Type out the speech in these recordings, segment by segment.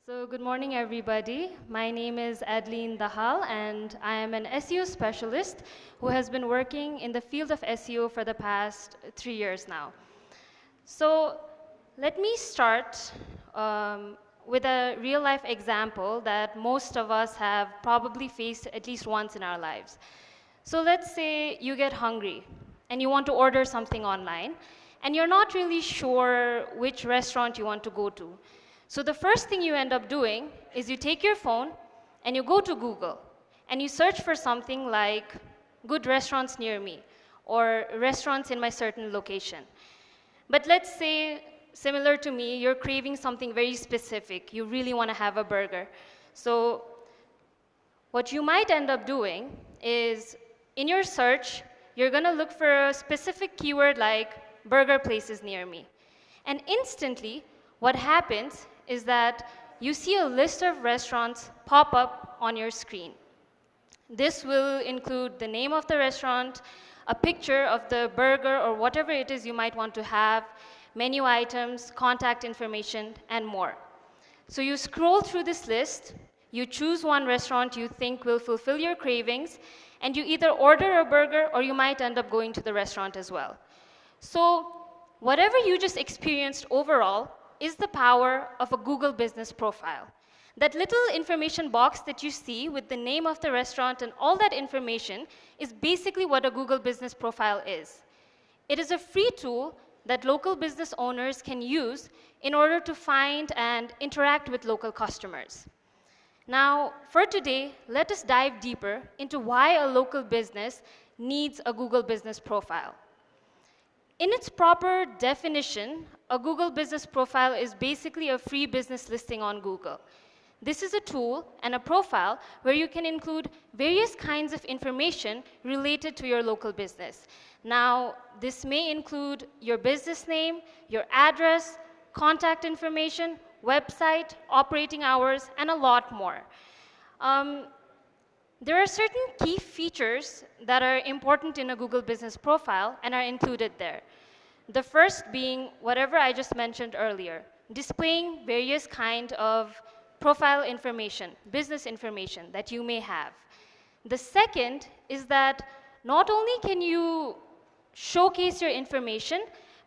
So good morning, everybody. My name is Adeline Dahal, and I am an SEO specialist who has been working in the field of SEO for the past 3 years now. So let me start with a real-life example that most of us have probably faced at least once in our lives. So let's say you get hungry and you want to order something online, and you're not really sure which restaurant you want to go to. So the first thing you end up doing is you take your phone and you go to Google and you search for something like good restaurants near me or restaurants in my certain location. But let's say, similar to me, you're craving something very specific. You really want to have a burger. So what you might end up doing is, in your search, you're going to look for a specific keyword like burger places near me. And instantly, what happens is that you see a list of restaurants pop up on your screen. This will include the name of the restaurant, a picture of the burger or whatever it is you might want to have, menu items, contact information, and more. So you scroll through this list, you choose one restaurant you think will fulfill your cravings, and you either order a burger or you might end up going to the restaurant as well. So whatever you just experienced overall is the power of a Google business profile. That little information box that you see with the name of the restaurant and all that information is basically what a Google business profile is. It is a free tool that local business owners can use in order to find and interact with local customers. Now, for today, let us dive deeper into why a local business needs a Google business profile. In its proper definition, a Google business profile is basically a free business listing on Google. This is a tool and a profile where you can include various kinds of information related to your local business. Now, this may include your business name, your address, contact information, website, operating hours, and a lot more. There are certain key features that are important in a Google business profile and are included there. The first being whatever I just mentioned earlier, displaying various kind of profile information, business information that you may have. The second is that not only can you showcase your information,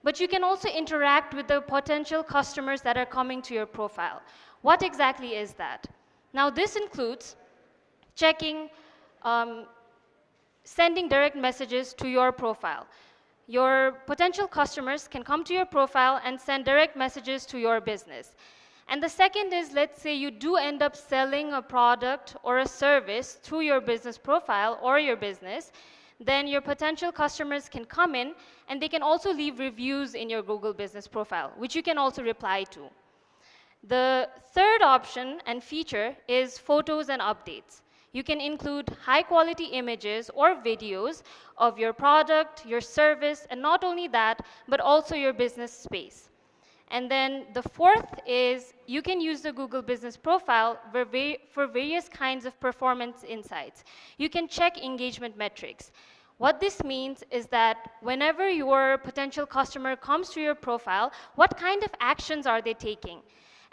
but you can also interact with the potential customers that are coming to your profile. What exactly is that? Now, this includes checking, sending direct messages to your profile. Your potential customers can come to your profile and send direct messages to your business. And the second is, let's say you do end up selling a product or a service through your business profile or your business, then your potential customers can come in and they can also leave reviews in your Google business profile, which you can also reply to. The third option and feature is photos and updates. You can include high-quality images or videos of your product, your service, and not only that, but also your business space. And then the fourth is you can use the Google business profile for various kinds of performance insights. You can check engagement metrics. What this means is that whenever your potential customer comes to your profile, what kind of actions are they taking?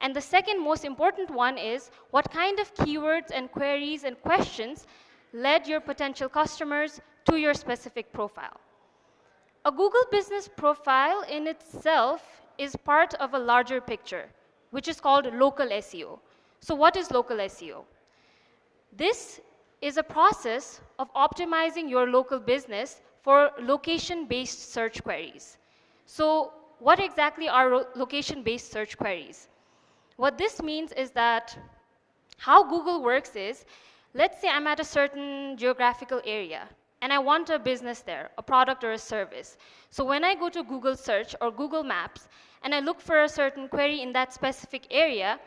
And the second most important one is what kind of keywords and queries and questions led your potential customers to your specific profile. A Google business profile in itself is part of a larger picture, which is called local SEO. So what is local SEO? This is a process of optimizing your local business for location-based search queries. So what exactly are location-based search queries? What this means is that how Google works is, let's say I'm at a certain geographical area and I want a business there, a product or a service. So when I go to Google Search or Google Maps and I look for a certain query in that specific area,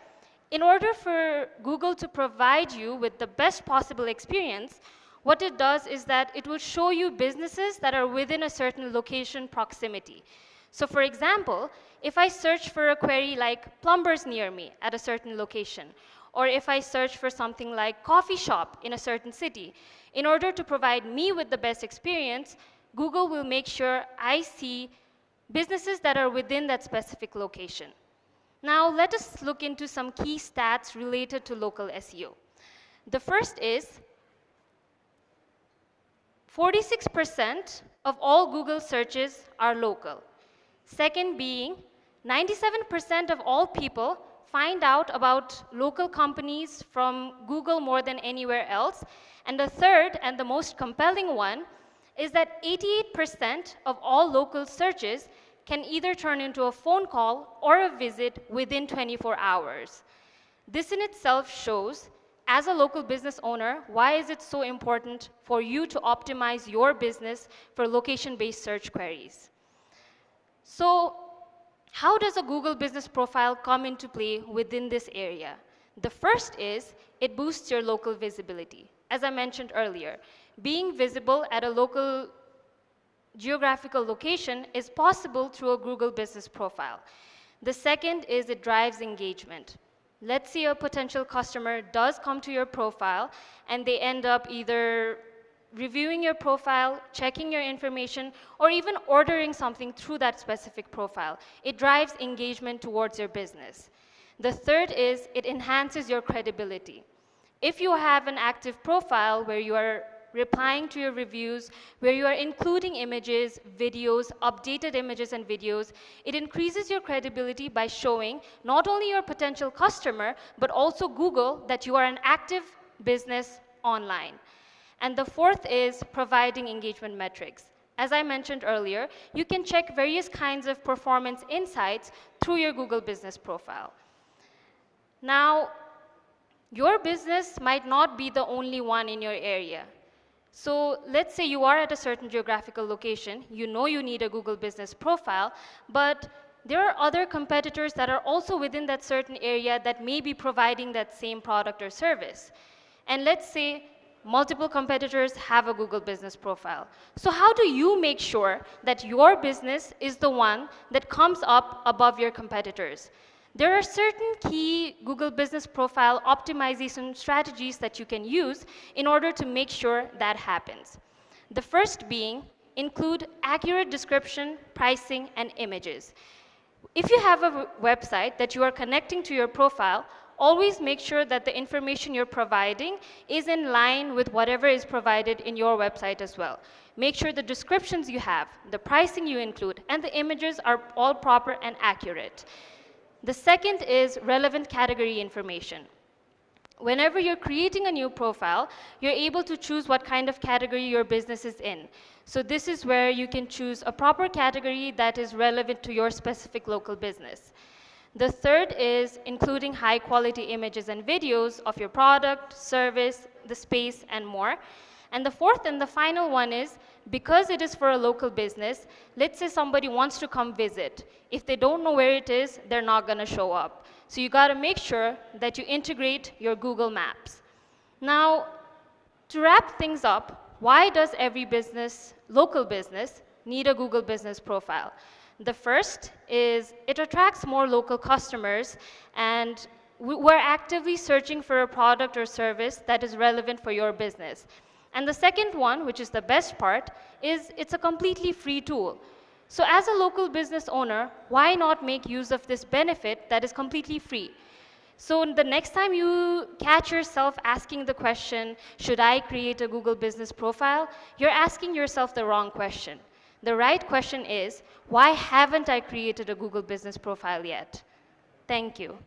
in order for Google to provide you with the best possible experience, what it does is that it will show you businesses that are within a certain location proximity. So for example, if I search for a query like plumbers near me at a certain location, or if I search for something like coffee shop in a certain city, in order to provide me with the best experience, Google will make sure I see businesses that are within that specific location. Now let us look into some key stats related to local SEO. The first is 46% of all Google searches are local. Second being 97% of all people find out about local companies from Google more than anywhere else. And the third and the most compelling one is that 88% of all local searches can either turn into a phone call or a visit within 24 hours. This in itself shows, as a local business owner, why is it so important for you to optimize your business for location-based search queries. So, how does a Google business profile come into play within this area? The first is, it boosts your local visibility. As I mentioned earlier, being visible at a local geographical location is possible through a Google business profile. The second is it drives engagement. Let's say a potential customer does come to your profile and they end up either reviewing your profile, checking your information, or even ordering something through that specific profile. It drives engagement towards your business. The third is it enhances your credibility. If you have an active profile where you are replying to your reviews, where you are including images, videos, updated images and videos, it increases your credibility by showing not only your potential customer, but also Google that you are an active business online. And the fourth is providing engagement metrics. As I mentioned earlier, you can check various kinds of performance insights through your Google business profile. Now, your business might not be the only one in your area. So let's say you are at a certain geographical location, you know you need a Google business profile, but there are other competitors that are also within that certain area that may be providing that same product or service. And let's say multiple competitors have a Google business profile. So how do you make sure that your business is the one that comes up above your competitors? There are certain key Google business profile optimization strategies that you can use in order to make sure that happens. The first being, include accurate description, pricing, and images. If you have a website that you are connecting to your profile, always make sure that the information you're providing is in line with whatever is provided in your website as well. Make sure the descriptions you have, the pricing you include, and the images are all proper and accurate. The second is relevant category information. Whenever you're creating a new profile, you're able to choose what kind of category your business is in. So this is where you can choose a proper category that is relevant to your specific local business. The third is including high quality images and videos of your product, service, the space, and more. And the fourth and the final one is, because it is for a local business, let's say somebody wants to come visit. If they don't know where it is, they're not going to show up. So you got to make sure that you integrate your Google Maps. Now, to wrap things up, why does every business, local business, need a Google business profile? The first is it attracts more local customers, and we're actively searching for a product or service that is relevant for your business. And the second one, which is the best part, is it's a completely free tool. So as a local business owner, why not make use of this benefit that is completely free? So the next time you catch yourself asking the question, should I create a Google business profile? You're asking yourself the wrong question. The right question is, why haven't I created a Google business profile yet? Thank you.